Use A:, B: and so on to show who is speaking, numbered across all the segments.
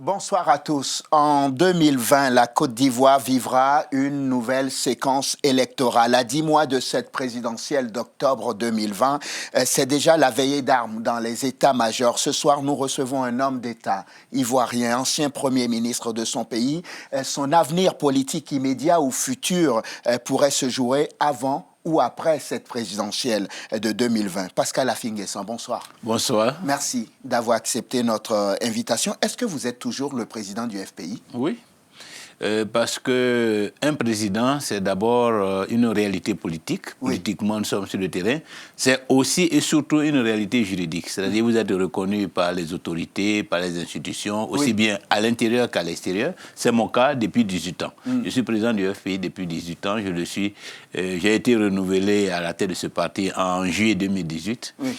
A: Bonsoir à tous. En 2020, la Côte d'Ivoire vivra une nouvelle séquence électorale. À 10 mois de cette présidentielle d'octobre 2020, c'est déjà la veillée d'armes dans les états-majors. Ce soir, nous recevons un homme d'État ivoirien, ancien Premier ministre de son pays. Son avenir politique immédiat ou futur pourrait se jouer avant ou après cette présidentielle de 2020. Pascal Affi-N'Guessan, bonsoir.
B: Bonsoir.
A: Merci d'avoir accepté notre invitation. Est-ce que vous êtes toujours le président du FPI?
B: Oui, parce qu'un président, c'est d'abord une réalité politique.
A: Oui.
B: Politiquement, nous sommes sur le terrain. C'est aussi et surtout une réalité juridique. C'est-à-dire que vous êtes reconnu par les autorités, par les institutions, aussi bien à l'intérieur qu'à l'extérieur. C'est mon cas depuis 18 ans. Je suis président du FPI depuis 18 ans. Je le suis. J'ai été renouvelé à la tête de ce parti en juillet 2018. Oui.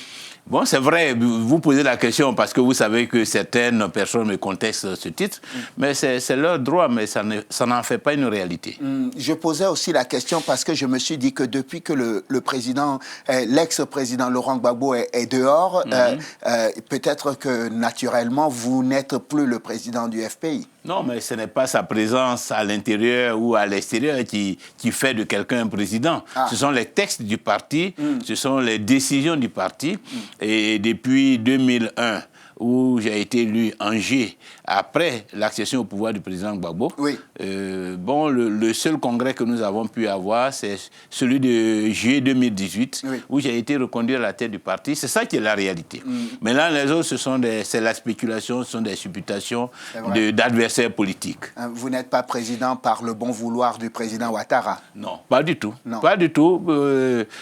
B: Bon, c'est vrai, vous posez la question parce que vous savez que certaines personnes me contestent ce titre, mais c'est leur droit, mais ça n'en fait pas une réalité.
A: Je posais aussi la question parce que je me suis dit que depuis que le président, l'ex-président Laurent Gbagbo est dehors, peut-être que naturellement, vous n'êtes plus le président du FPI.
B: Non, mais ce n'est pas sa présence à l'intérieur ou à l'extérieur qui fait de quelqu'un un président. Ce sont les textes du parti, ce sont les décisions du parti. Et depuis 2001, où j'ai été élu en juillet, après l'accession au pouvoir du président Gbagbo, le seul congrès que nous avons pu avoir, c'est celui de juillet 2018, où j'ai été reconduit à la tête du parti. C'est ça qui est la réalité. Mais là, les autres, c'est la spéculation, ce sont des supputations d'adversaires politiques.
A: Vous n'êtes pas président par le bon vouloir du président Ouattara?
B: Non, pas du tout. Non. Pas du tout.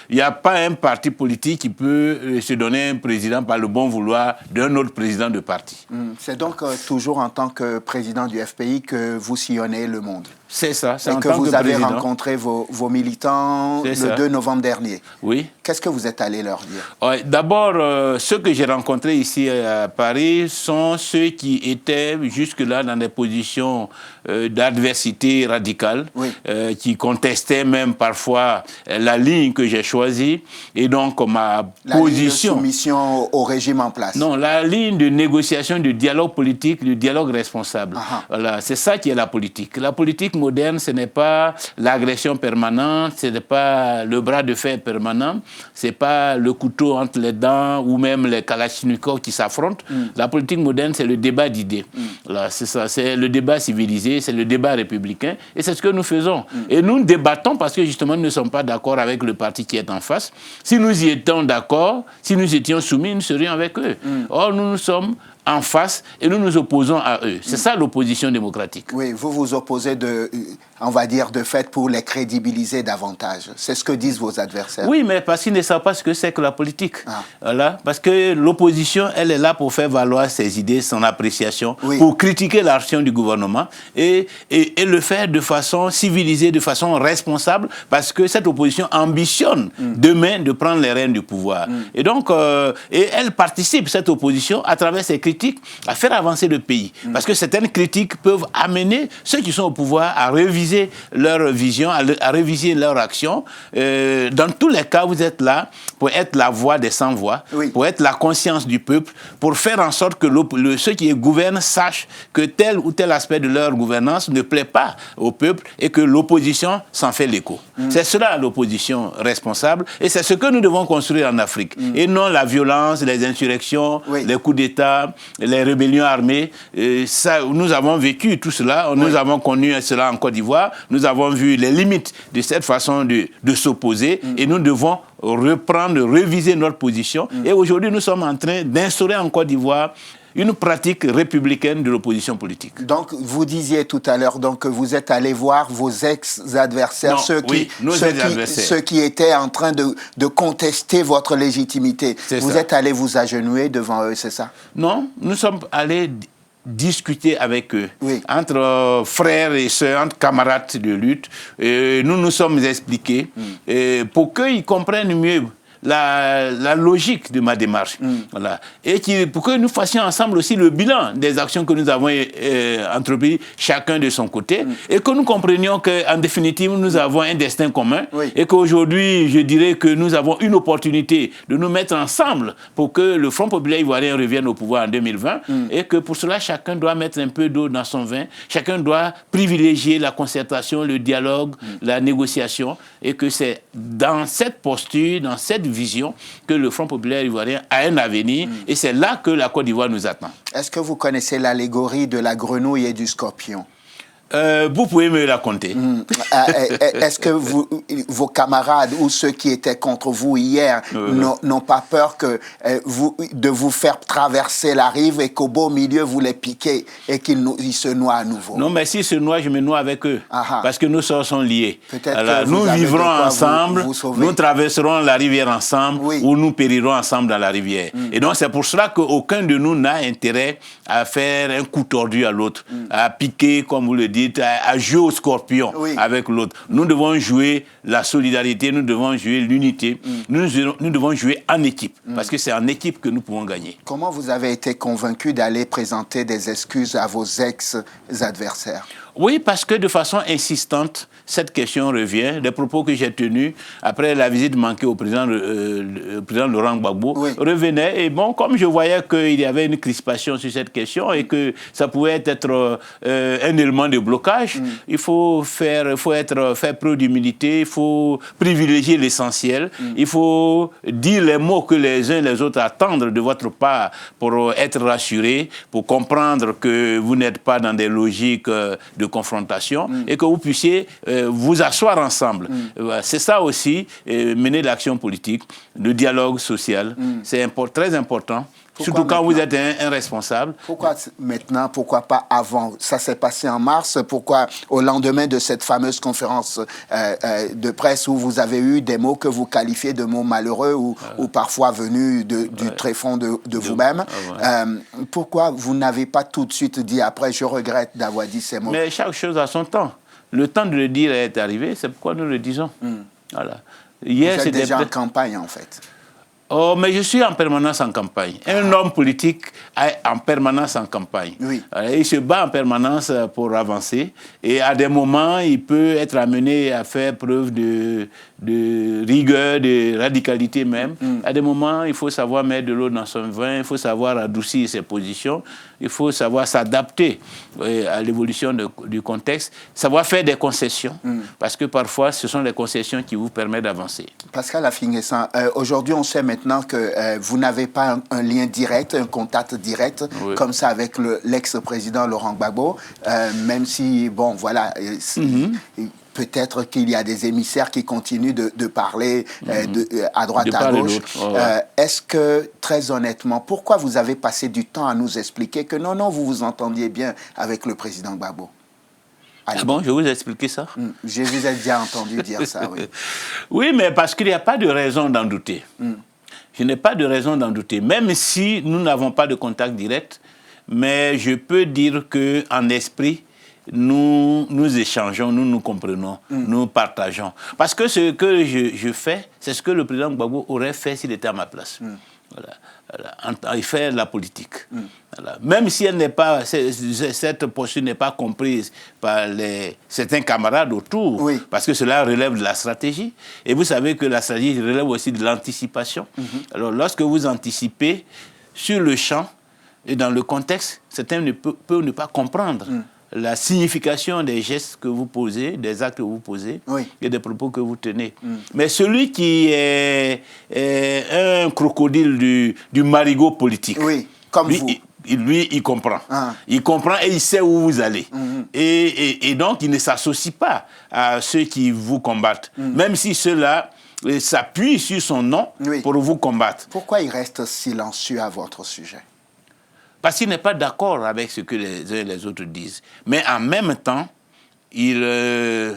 B: Il n'y a pas un parti politique qui peut se donner un président par le bon vouloir d'un autre président de parti.
A: C'est donc toujours en tant que président du FPI que vous sillonnez le monde?
B: C'est ça, c'est
A: en tant que président. Et que vous avez rencontré vos militants le 2 novembre dernier.
B: Oui.
A: Qu'est-ce que vous êtes allé leur dire?
B: D'abord, ceux que j'ai rencontrés ici à Paris sont ceux qui étaient jusque-là dans des positions d'adversité radicale, qui contestaient même parfois la ligne que j'ai choisie. Et donc, ma position...
A: ligne de soumission au régime en place.
B: Non, la ligne de négociation, de dialogue politique, de dialogue responsable. Voilà, c'est ça qui est la politique. La politique moderne, ce n'est pas l'agression permanente, ce n'est pas le bras de fer permanent, ce n'est pas le couteau entre les dents ou même les kalachnikovs qui s'affrontent. La politique moderne, c'est le débat d'idées. C'est ça, c'est le débat civilisé, c'est le débat républicain, et c'est ce que nous faisons. Et nous débattons parce que justement, nous ne sommes pas d'accord avec le parti qui est en face. Si nous y étions d'accord, si nous étions soumis, nous serions avec eux. Or, nous sommes en face et nous nous opposons à eux. C'est ça l'opposition démocratique.
A: Oui, vous vous opposez on va dire de fait pour les crédibiliser davantage. C'est ce que disent vos adversaires.
B: Oui, mais parce qu'ils ne savent pas ce que c'est que la politique. Voilà. Parce que l'opposition, elle est là pour faire valoir ses idées, son appréciation, pour critiquer l'action du gouvernement et le faire de façon civilisée, de façon responsable, parce que cette opposition ambitionne demain de prendre les rênes du pouvoir. Et donc, elle participe, cette opposition, à travers ses critiques, à faire avancer le pays. Parce que certaines critiques peuvent amener ceux qui sont au pouvoir à réviser leur vision, à réviser leur action. Dans tous les cas, vous êtes là pour être la voix des sans-voix, pour être la conscience du peuple, pour faire en sorte que ceux qui gouvernent sachent que tel ou tel aspect de leur gouvernance ne plaît pas au peuple et que l'opposition s'en fait l'écho. C'est cela l'opposition responsable et c'est ce que nous devons construire en Afrique. Et non la violence, les insurrections, les coups d'État, les rébellions armées. Ça, nous avons vécu tout cela, nous avons connu cela en Côte d'Ivoire, nous avons vu les limites de cette façon de s'opposer et nous devons reprendre, réviser notre position. Et aujourd'hui, nous sommes en train d'instaurer en Côte d'Ivoire une pratique républicaine de l'opposition politique.
A: Donc, vous disiez tout à l'heure que vous êtes allé voir vos ex-adversaires, ceux qui étaient en train de contester votre légitimité. Vous êtes allé vous agenouiller devant eux, c'est ça? Non,
B: nous sommes allés discuter avec eux, entre frères et sœurs, entre camarades de lutte. Nous nous sommes expliqués pour qu'ils comprennent mieux la logique de ma démarche. Voilà. Et pour que nous fassions ensemble aussi le bilan des actions que nous avons entreprises, chacun de son côté, et que nous comprenions qu'en définitive, nous avons un destin commun, et qu'aujourd'hui, je dirais que nous avons une opportunité de nous mettre ensemble pour que le Front populaire ivoirien revienne au pouvoir en 2020, et que pour cela, chacun doit mettre un peu d'eau dans son vin, chacun doit privilégier la concertation, le dialogue, la négociation, et que c'est dans cette posture, dans cette vision, que le Front populaire ivoirien a un avenir, et c'est là que la Côte d'Ivoire nous attend.
A: Est-ce que vous connaissez l'allégorie de la grenouille et du scorpion?
B: Vous pouvez me la conter.
A: Est-ce que vos camarades ou ceux qui étaient contre vous hier n'ont pas peur de vous faire traverser la rive et qu'au beau milieu, vous les piquez et qu'ils se noient à nouveau?
B: Non, mais s'ils se noient, je me noie avec eux. Parce que nos sorts sont liés.
A: Alors,
B: nous vivrons ensemble, nous traverserons la rivière ensemble, ou nous périrons ensemble dans la rivière. Et donc, c'est pour cela qu'aucun de nous n'a intérêt à faire un coup tordu à l'autre, à piquer, comme vous le dites, à jouer au scorpion avec l'autre. Nous devons jouer la solidarité, nous devons jouer l'unité, nous devons jouer en équipe, parce que c'est en équipe que nous pouvons gagner.
A: Comment vous avez été convaincu d'aller présenter des excuses à vos ex-adversaires?
B: Oui, parce que de façon insistante, cette question revient. Les propos que j'ai tenus après la visite manquée au président Laurent Gbagbo revenaient. Et bon, comme je voyais qu'il y avait une crispation sur cette question et que ça pouvait être un élément de blocage, il faut faire preuve d'humilité, il faut privilégier l'essentiel, il faut dire les mots que les uns et les autres attendent de votre part pour être rassurés, pour comprendre que vous n'êtes pas dans des logiques de confrontation et que vous puissiez vous asseoir ensemble. C'est ça aussi, mener l'action politique, le dialogue social. C'est très important. Surtout quand vous êtes un responsable.
A: Pourquoi maintenant? Pourquoi pas avant? Ça s'est passé en mars. Pourquoi au lendemain de cette fameuse conférence de presse où vous avez eu des mots que vous qualifiez de mots malheureux ou parfois venus du tréfonds de vous-même? Pourquoi vous n'avez pas tout de suite dit après, je regrette d'avoir dit ces mots?
B: Mais chaque chose a son temps. Le temps de le dire est arrivé, c'est pourquoi nous le disons. Voilà.
A: Hier, vous êtes déjà en campagne, en fait.
B: Oh, mais je suis en permanence en campagne. Un homme politique est en permanence en campagne. Il se bat en permanence pour avancer. Et à des moments, il peut être amené à faire preuve de rigueur, de radicalité même. À des moments, il faut savoir mettre de l'eau dans son vin, il faut savoir adoucir ses positions, il faut savoir s'adapter à l'évolution du contexte, savoir faire des concessions. Parce que parfois, ce sont les concessions qui vous permettent d'avancer.
A: Pascal Afingessa, aujourd'hui, on sait maintenant que vous n'avez pas un lien direct, un contact direct, comme ça avec l'ex-président Laurent Gbagbo, même si, bon, voilà, peut-être qu'il y a des émissaires qui continuent de parler à droite, à gauche. Est-ce que, très honnêtement, pourquoi vous avez passé du temps à nous expliquer que non, vous vous entendiez bien avec le président Gbagbo?
B: Ah bon, je vous ai expliqué ça?
A: Je vous ai déjà entendu dire ça, oui.
B: Oui, mais parce qu'il n'y a pas de raison d'en douter. Je n'ai pas de raison d'en douter, même si nous n'avons pas de contact direct, mais je peux dire qu'en esprit, nous échangeons, nous nous comprenons, nous partageons. Parce que ce que je fais, c'est ce que le président Gbagbo aurait fait s'il était à ma place. Il fait la politique. Même si cette posture n'est pas comprise par certains camarades autour, parce que cela relève de la stratégie. Et vous savez que la stratégie relève aussi de l'anticipation. Alors, lorsque vous anticipez sur le champ et dans le contexte, certains peuvent ne pas comprendre la signification des gestes que vous posez, des actes que vous posez et des propos que vous tenez. Mais celui qui est un crocodile du marigot politique,
A: comme vous.
B: Lui, il comprend. Il comprend et il sait où vous allez. Et donc, il ne s'associe pas à ceux qui vous combattent. Même si ceux-là s'appuient sur son nom pour vous combattre.
A: Pourquoi il reste silencieux à votre sujet?
B: Parce qu'il n'est pas d'accord avec ce que les uns et les autres disent. Mais en même temps, il ne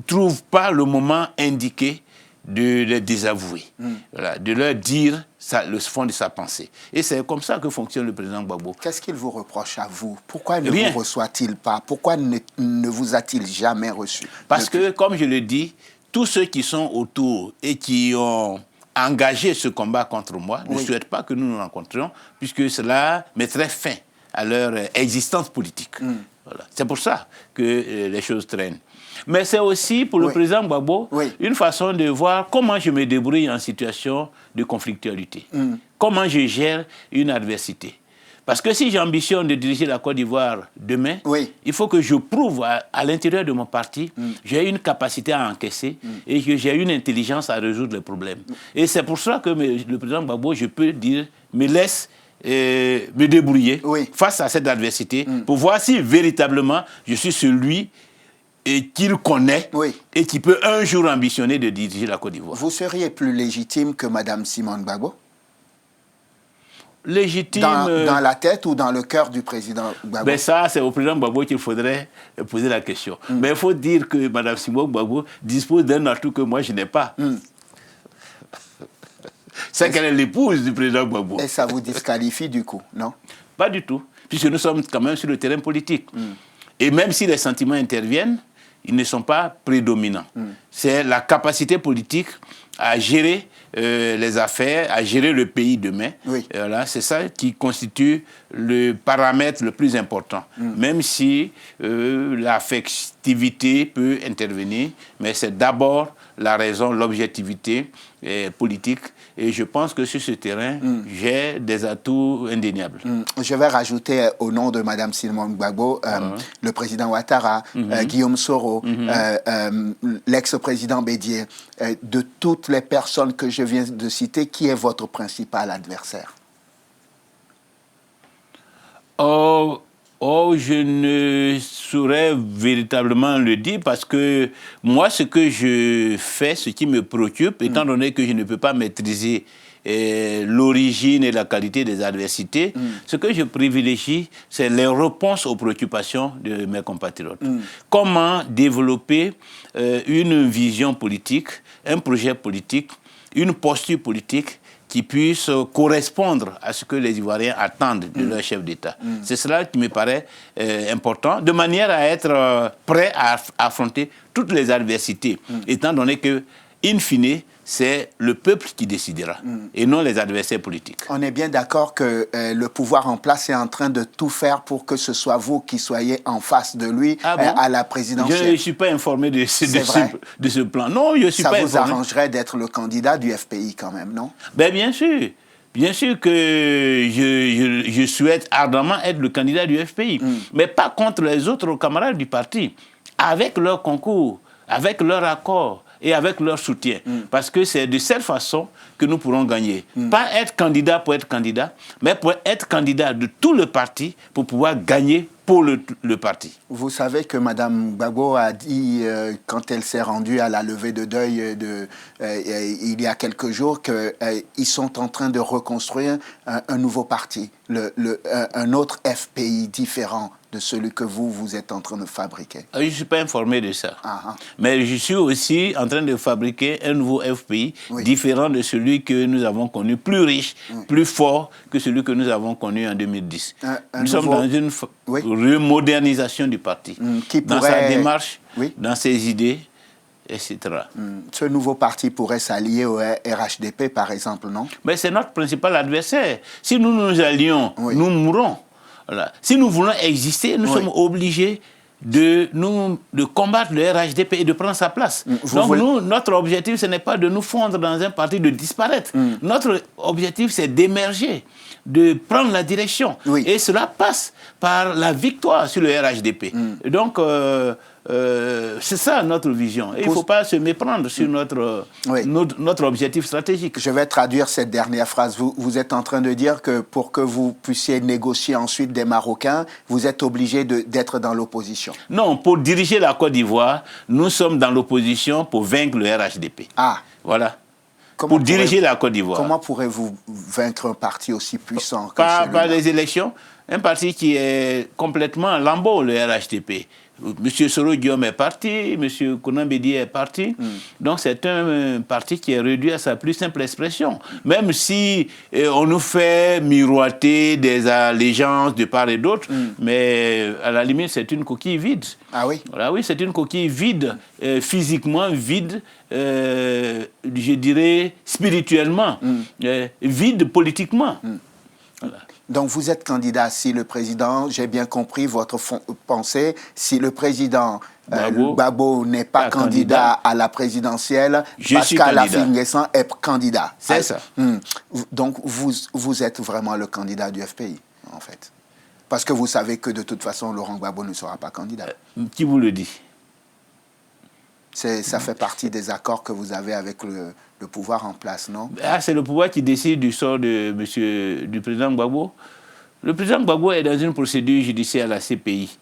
B: trouve pas le moment indiqué de les désavouer, de leur dire le fond de sa pensée. Et c'est comme ça que fonctionne le président Gbagbo.
A: Qu'est-ce qu'il vous reproche à vous? Pourquoi ne vous reçoit-il pas? Pourquoi ne vous a-t-il jamais reçu?
B: Parce que, comme je le dis, tous ceux qui sont autour et qui ont engagé ce combat contre moi ne souhaitent pas que nous nous rencontrions, puisque cela mettrait fin à leur existence politique. Voilà. C'est pour ça que les choses traînent. Mais c'est aussi pour le président Gbagbo une façon de voir comment je me débrouille en situation de conflictualité. Comment je gère une adversité. Parce que si j'ambitionne de diriger la Côte d'Ivoire demain, il faut que je prouve à l'intérieur de mon parti j'ai une capacité à encaisser et que j'ai une intelligence à résoudre les problèmes. Et c'est pour ça que le président Gbagbo, je peux dire, me laisse me débrouiller face à cette adversité pour voir si véritablement je suis celui qu'il connaît et qui peut un jour ambitionner de diriger la Côte d'Ivoire.
A: Vous seriez plus légitime que Mme Simone Gbagbo?
B: Légitime...
A: Dans la tête ou dans le cœur du président Gbagbo?
B: Ben ça, c'est au président Gbagbo qu'il faudrait poser la question. Mais il faut dire que Mme Simone Gbagbo dispose d'un atout que moi, je n'ai pas. C'est qu'elle est l'épouse du président Gbagbo.
A: Et ça vous disqualifie du coup, non?
B: Pas du tout, puisque nous sommes quand même sur le terrain politique. Et même si les sentiments interviennent, ils ne sont pas prédominants. C'est la capacité politique à gérer les affaires, à gérer le pays demain. Voilà, c'est ça qui constitue le paramètre le plus important. Même si l'affectivité peut intervenir, mais c'est d'abord la raison, l'objectivité politique. Et je pense que sur ce terrain, j'ai des atouts indéniables.
A: Je vais rajouter au nom de Mme Simone Gbagbo, le président Ouattara, Guillaume Soro, l'ex-président Bédié, de toutes les personnes que je viens de citer, qui est votre principal adversaire?
B: Je ne saurais véritablement le dire parce que moi, ce que je fais, ce qui me préoccupe, étant donné que je ne peux pas maîtriser l'origine et la qualité des adversités, ce que je privilégie, c'est les réponses aux préoccupations de mes compatriotes. Comment développer une vision politique, un projet politique, une posture politique qui puisse correspondre à ce que les Ivoiriens attendent de leur chef d'État. C'est cela qui me paraît important, de manière à être prêt à affronter toutes les adversités, étant donné que, in fine, c'est le peuple qui décidera, et non les adversaires politiques.
A: On est bien d'accord que le pouvoir en place est en train de tout faire pour que ce soit vous qui soyez en face de lui à la présidentielle.
B: Je ne suis pas informé de ce plan. Non, je ne suis pas informé.
A: Ça vous arrangerait d'être le candidat du FPI quand même, non?
B: Ben, bien sûr. Bien sûr que je souhaite ardemment être le candidat du FPI, mais pas contre les autres camarades du parti, avec leur concours, avec leur accord et avec leur soutien. Parce que c'est de cette façon que nous pourrons gagner. Pas être candidat pour être candidat, mais pour être candidat de tout le parti pour pouvoir gagner pour le parti.
A: Vous savez que Mme Gbagbo a dit, quand elle s'est rendue à la levée de deuil il y a quelques jours, qu'ils sont en train de reconstruire un nouveau parti, un autre FPI différent de celui que vous êtes en train de fabriquer.
B: Je ne suis pas informé de ça. Mais je suis aussi en train de fabriquer un nouveau FPI différent de celui que nous avons connu, plus riche, plus fort que celui que nous avons connu en 2010. Nous sommes dans une remodernisation du parti, dans sa démarche, dans ses idées, etc.
A: Ce nouveau parti pourrait s'allier au RHDP, par exemple, non?
B: Mais c'est notre principal adversaire. Si nous nous allions, nous mourrons. Voilà. Si nous voulons exister, nous sommes obligés de combattre le RHDP et de prendre sa place. Donc notre objectif, ce n'est pas de nous fondre dans un parti, de disparaître. Notre objectif, c'est d'émerger, de prendre la direction. Et cela passe par la victoire sur le RHDP. Et donc, c'est ça notre vision. Et il ne faut pas se méprendre sur notre objectif stratégique.
A: Je vais traduire cette dernière phrase. Vous êtes en train de dire que pour que vous puissiez négocier ensuite des Marocains, vous êtes obligé d'être dans l'opposition.
B: Non, pour diriger la Côte d'Ivoire, nous sommes dans l'opposition pour vaincre le RHDP. Voilà. Pour diriger la Côte d'Ivoire.
A: Comment pourrez-vous vaincre un parti aussi puissant que
B: par les élections. Un parti qui est complètement lambeau, le RHDP. M. Soro Guillaume est parti, M. Konan Bédié est parti. Donc c'est un parti qui est réduit à sa plus simple expression. Même si on nous fait miroiter des allégeances de part et d'autre, mais à la limite c'est une coquille vide.
A: Ah oui?
B: Voilà, oui, c'est une coquille vide, physiquement vide, je dirais spirituellement, vide politiquement. Voilà.
A: Donc vous êtes candidat si le président, j'ai bien compris votre pensée, si le président Gbagbo n'est pas candidat à la présidentielle, Pascal Affi-N'Guessan est candidat.
B: C'est ça.
A: Donc vous êtes vraiment le candidat du FPI, en fait. Parce que vous savez que de toute façon, Laurent Gbagbo ne sera pas candidat.
B: Qui vous le dit?
A: Ça fait partie des accords que vous avez avec le pouvoir en place, non?
B: C'est le pouvoir qui décide du sort du président Gbagbo. Le président Gbagbo est dans une procédure judiciaire à la CPI.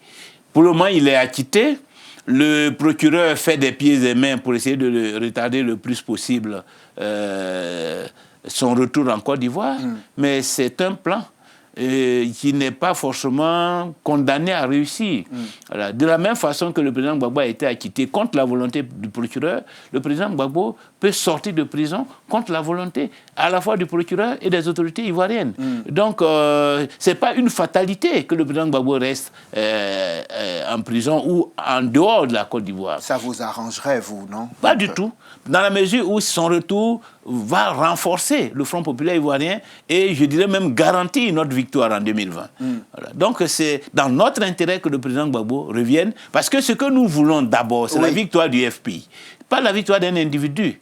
B: Pour le moment, il est acquitté. Le procureur fait des pieds et mains pour essayer de le retarder le plus possible son retour en Côte d'Ivoire. Mais c'est un plan qui n'est pas forcément condamné à réussir. Voilà. De la même façon que le président Gbagbo a été acquitté contre la volonté du procureur, le président Gbagbo peut sortir de prison contre la volonté à la fois du procureur et des autorités ivoiriennes. Donc, ce n'est pas une fatalité que le président Gbagbo reste en prison ou en dehors de la Côte d'Ivoire.
A: Ça vous arrangerait, vous, non?
B: Pas du tout. Dans la mesure où son retour va renforcer le Front populaire ivoirien et, je dirais même, garantir notre victoire en 2020. Voilà. Donc, c'est dans notre intérêt que le président Gbagbo revienne, parce que ce que nous voulons d'abord, c'est la victoire du FPI. Pas la victoire d'un individu,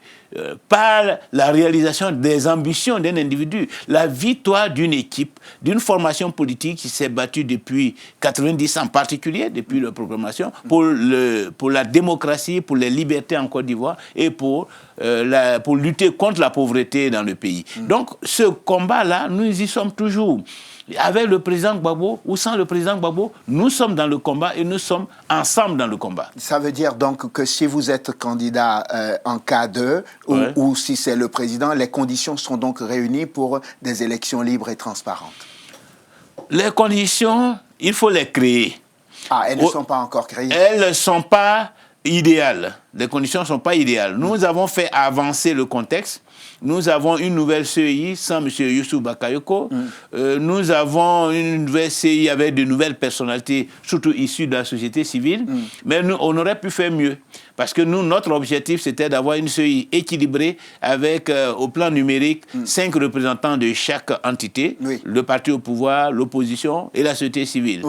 B: pas la réalisation des ambitions d'un individu, la victoire d'une équipe, d'une formation politique qui s'est battue depuis 90 en particulier, depuis la proclamation, pour la démocratie, pour les libertés en Côte d'Ivoire et pour lutter contre la pauvreté dans le pays. Donc ce combat-là, nous y sommes toujours. Avec le président Gbagbo ou sans le président Gbagbo, nous sommes dans le combat et nous sommes ensemble dans le combat.
A: Ça veut dire donc que si vous êtes candidat en cas 2 ou si c'est le président, les conditions sont donc réunies pour des élections libres et transparentes.
B: Les conditions, il faut les créer.
A: Ah, elles ne sont pas encore créées?
B: Elles ne sont pas idéales. Les conditions ne sont pas idéales. Nous avons fait avancer le contexte. Nous avons une nouvelle CEI sans M. Youssou Bakayoko. Nous avons une nouvelle CEI avec de nouvelles personnalités, surtout issues de la société civile. Mais on aurait pu faire mieux. Parce que notre objectif, c'était d'avoir une CEI équilibrée avec, au plan numérique, 5 représentants de chaque entité. Le parti au pouvoir, l'opposition et la société civile.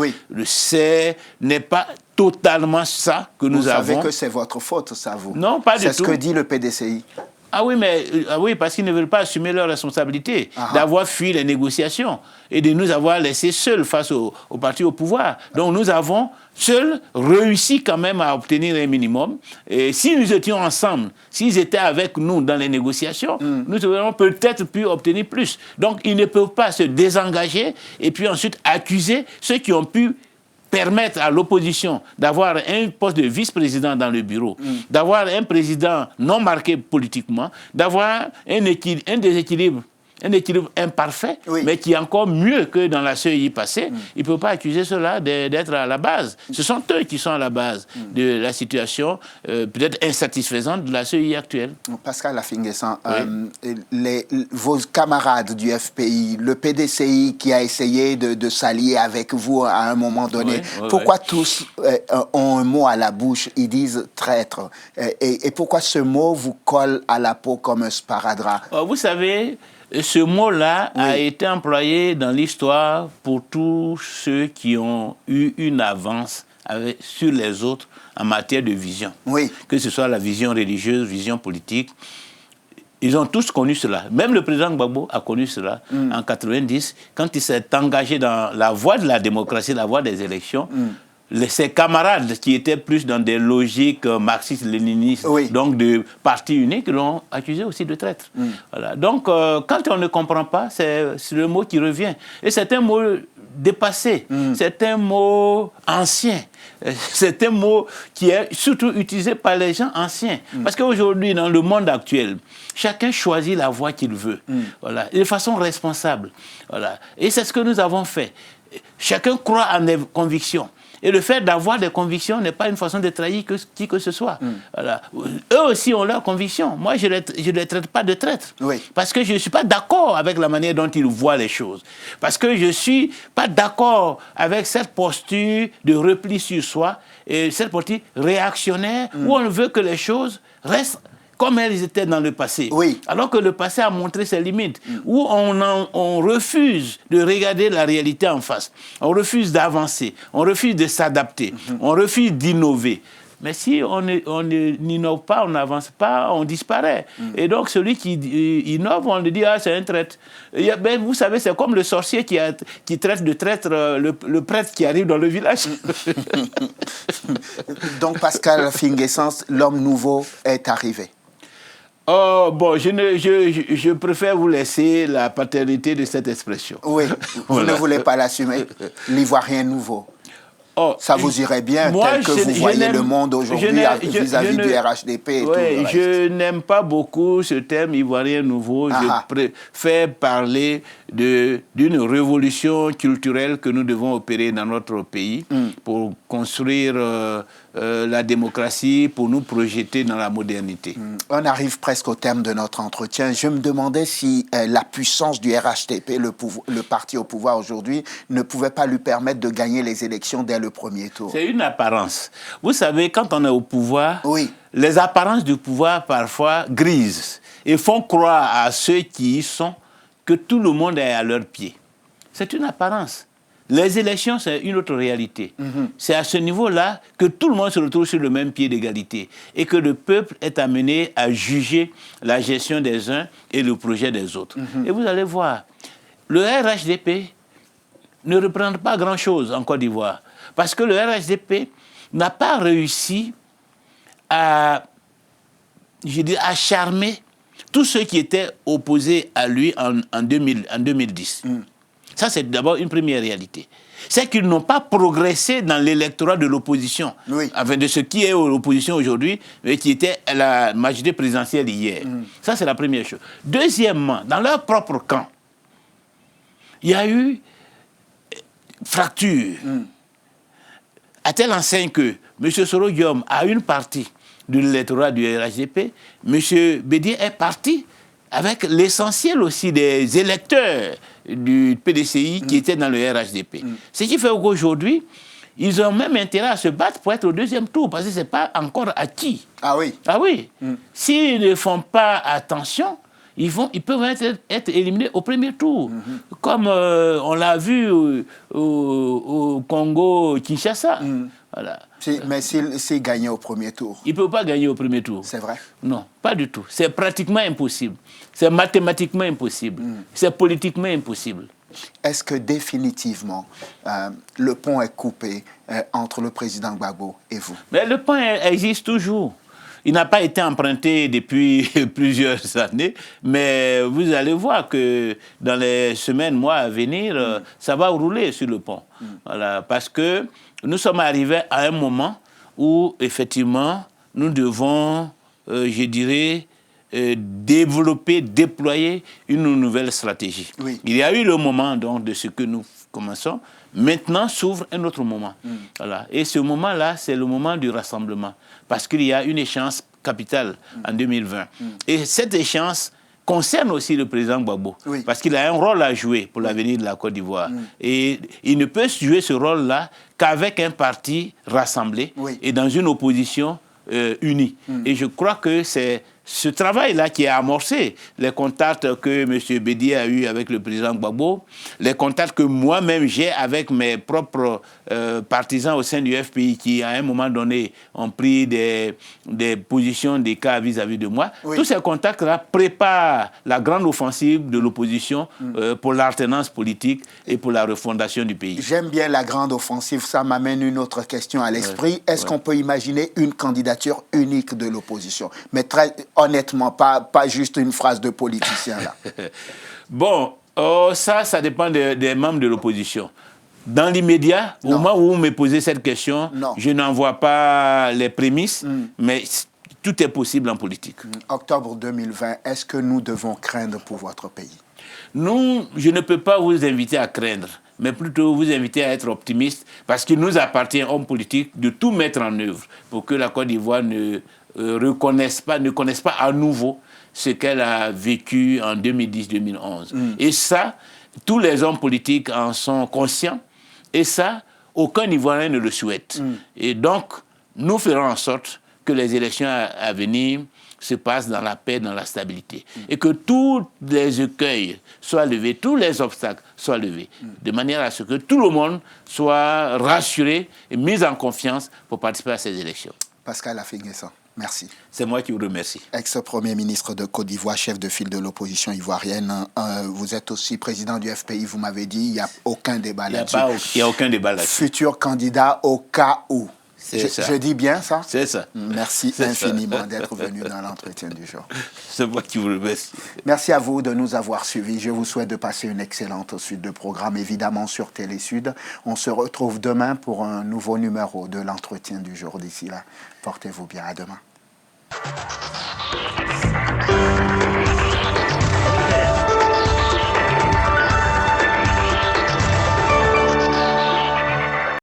B: Ce n'est pas totalement ça que nous avons.
A: Vous savez que c'est votre faute, ça, vous?
B: Non, pas du tout.
A: C'est ce que dit le PDCI.
B: Ah oui, parce qu'ils ne veulent pas assumer leur responsabilité d'avoir fui les négociations et de nous avoir laissés seuls face au parti au pouvoir. Donc nous avons seuls réussi quand même à obtenir un minimum. Et si nous étions ensemble, s'ils étaient avec nous dans les négociations, nous aurions peut-être pu obtenir plus. Donc ils ne peuvent pas se désengager et puis ensuite accuser ceux qui ont pu permettre à l'opposition d'avoir un poste de vice-président dans le bureau, d'avoir un président non marqué politiquement, d'avoir un déséquilibre un équilibre imparfait, oui, mais qui est encore mieux que dans la CEI passée. Il ne peut pas accuser ceux-là d'être à la base. Ce sont eux qui sont à la base de la situation peut-être insatisfaisante de la CEI actuelle.
A: Pascal Affi-N'Guessan, vos camarades du FPI, le PDCI qui a essayé de s'allier avec vous à un moment donné, pourquoi tous ont un mot à la bouche, ils disent traître, et pourquoi ce mot vous colle à la peau comme un sparadrap?
B: Vous savez, ce mot-là a été employé dans l'histoire pour tous ceux qui ont eu une avance sur les autres en matière de vision. Oui. Que ce soit la vision religieuse, vision politique. Ils ont tous connu cela. Même le président Gbagbo a connu cela en 90, quand il s'est engagé dans la voie de la démocratie, la voie des élections. Ses camarades qui étaient plus dans des logiques marxistes-léninistes, donc de parti unique, l'ont accusé aussi de traître. Voilà. Donc, quand on ne comprend pas, c'est le mot qui revient. Et c'est un mot dépassé, c'est un mot ancien, c'est un mot qui est surtout utilisé par les gens anciens. Parce qu'aujourd'hui, dans le monde actuel, chacun choisit la voie qu'il veut, voilà, de façon responsable. Voilà. Et c'est ce que nous avons fait. Chacun croit en des convictions. Et le fait d'avoir des convictions n'est pas une façon de trahir qui que ce soit. Voilà. Eux aussi ont leurs convictions. Moi, je ne les traite pas de traîtres.
A: Oui.
B: Parce que je ne suis pas d'accord avec la manière dont ils voient les choses. Parce que je ne suis pas d'accord avec cette posture de repli sur soi, et cette posture réactionnaire où on veut que les choses restent comme elles étaient dans le passé.
A: Oui.
B: Alors que le passé a montré ses limites, où on refuse de regarder la réalité en face. On refuse d'avancer, on refuse de s'adapter, on refuse d'innover. Mais si on n'innove pas, on n'avance pas, on disparaît. Et donc, celui qui innove, on lui dit, ah, c'est un traître. Ben, vous savez, c'est comme le sorcier qui traite de traître le prêtre qui arrive dans le village.
A: Donc, Pascal Finguessens, l'homme nouveau est arrivé.
B: Oh, bon, je préfère vous laisser la paternité de cette expression.
A: Oui, vous ne voulez pas l'assumer. L'Ivoirien nouveau.
B: Oh,
A: ça vous irait bien, tel que vous voyez le monde aujourd'hui vis-à-vis du RHDP et tout le reste.
B: Je n'aime pas beaucoup ce terme ivoirien nouveau. Je préfère parler d'une révolution culturelle que nous devons opérer dans notre pays pour construire la démocratie, pour nous projeter dans la modernité.
A: On arrive presque au terme de notre entretien. Je me demandais si la puissance du RHDP, le parti au pouvoir aujourd'hui, ne pouvait pas lui permettre de gagner les élections dès le premier tour.
B: C'est une apparence. Vous savez, quand on est au pouvoir,
A: oui,
B: les apparences du pouvoir parfois grisent et font croire à ceux qui y sont que tout le monde est à leurs pieds. C'est une apparence. Les élections, c'est une autre réalité. C'est à ce niveau-là que tout le monde se retrouve sur le même pied d'égalité et que le peuple est amené à juger la gestion des uns et le projet des autres. Et vous allez voir, le RHDP ne reprend pas grand-chose en Côte d'Ivoire parce que le RHDP n'a pas réussi à charmer tous ceux qui étaient opposés à lui en 2010. Ça, c'est d'abord une première réalité. C'est qu'ils n'ont pas progressé dans l'électorat de l'opposition, enfin, de ce qui est l'opposition aujourd'hui, mais qui était la majorité présidentielle hier. Ça, c'est la première chose. Deuxièmement, dans leur propre camp, il y a eu fracture. À telle enseigne que M. Soro Guillaume a une partie de l'électorat du RHDP, M. Bédié est parti avec l'essentiel aussi des électeurs du PDCI qui étaient dans le RHDP. Ce qui fait qu'aujourd'hui, ils ont même intérêt à se battre pour être au deuxième tour, parce que ce n'est pas encore acquis.
A: Ah oui?
B: Ah oui. S'ils ne font pas attention, ils peuvent être éliminés au premier tour. Comme on l'a vu au Congo-Kinshasa. Voilà.
A: Mais s'il gagnait au premier tour?
B: Il ne peut pas gagner au premier tour.
A: C'est vrai?
B: Non, pas du tout. C'est pratiquement impossible. C'est mathématiquement impossible. C'est politiquement impossible.
A: Est-ce que définitivement, le pont est coupé entre le président Gbagbo et vous?
B: Mais le pont existe toujours. Il n'a pas été emprunté depuis plusieurs années, mais vous allez voir que dans les semaines, mois à venir, ça va rouler sur le pont. Voilà, parce que nous sommes arrivés à un moment où, effectivement, nous devons, je dirais, développer, déployer une nouvelle stratégie.
A: Oui.
B: Il y a eu le moment donc, de ce que nous commençons. Maintenant s'ouvre un autre moment. Voilà. Et ce moment-là, c'est le moment du rassemblement. Parce qu'il y a une échéance capitale en 2020. Et cette échéance concerne aussi le président Gbagbo.
A: Oui.
B: Parce qu'il a un rôle à jouer pour l'avenir de la Côte d'Ivoire. Et il ne peut jouer ce rôle-là qu'avec un parti rassemblé et dans une opposition unie. Et je crois que c'est ce travail-là qui est amorcé, les contacts que M. Bédié a eus avec le président Gbagbo, les contacts que moi-même j'ai avec mes propres partisans au sein du FPI qui, à un moment donné, ont pris des positions, des cas vis-à-vis de moi. Tous ces contacts-là préparent la grande offensive de l'opposition pour l'alternance politique et pour la refondation du pays.
A: J'aime bien la grande offensive. Ça m'amène une autre question à l'esprit. Est-ce qu'on peut imaginer une candidature unique de l'opposition? Mais très honnêtement, pas juste une phrase de politicien, là.
B: Bon, ça dépend des membres de l'opposition. Dans l'immédiat, au moment où vous me posez cette question, je n'en vois pas les prémices, mais tout est possible en politique.
A: Octobre 2020, est-ce que nous devons craindre pour votre pays?
B: Je ne peux pas vous inviter à craindre, mais plutôt vous inviter à être optimiste, parce qu'il nous appartient, hommes politiques, de tout mettre en œuvre pour que la Côte d'Ivoire ne connaisse pas à nouveau ce qu'elle a vécu en 2010-2011. Et ça, tous les hommes politiques en sont conscients, et ça, aucun Ivoirien ne le souhaite. Et donc, nous ferons en sorte que les élections à venir se passent dans la paix, dans la stabilité. Et que tous les écueils soient levés, tous les obstacles soient levés, de manière à ce que tout le monde soit rassuré et mis en confiance pour participer à ces élections.
A: Pascal Affi-N'Guessan, merci.
B: C'est moi qui vous remercie.
A: Ex-premier ministre de Côte d'Ivoire, chef de file de l'opposition ivoirienne. Vous êtes aussi président du FPI, vous m'avez dit, il n'y a aucun débat là-dessus.
B: Il n'y a aucun débat là-dessus.
A: Futur candidat au cas où. Je dis bien ça?
B: C'est ça.
A: Merci infiniment d'être venu dans l'entretien du jour.
B: C'est moi qui vous remercie.
A: Merci à vous de nous avoir suivis. Je vous souhaite de passer une excellente suite de programmes, évidemment sur Télé Sud. On se retrouve demain pour un nouveau numéro de l'entretien du jour. D'ici là, portez-vous bien. À demain.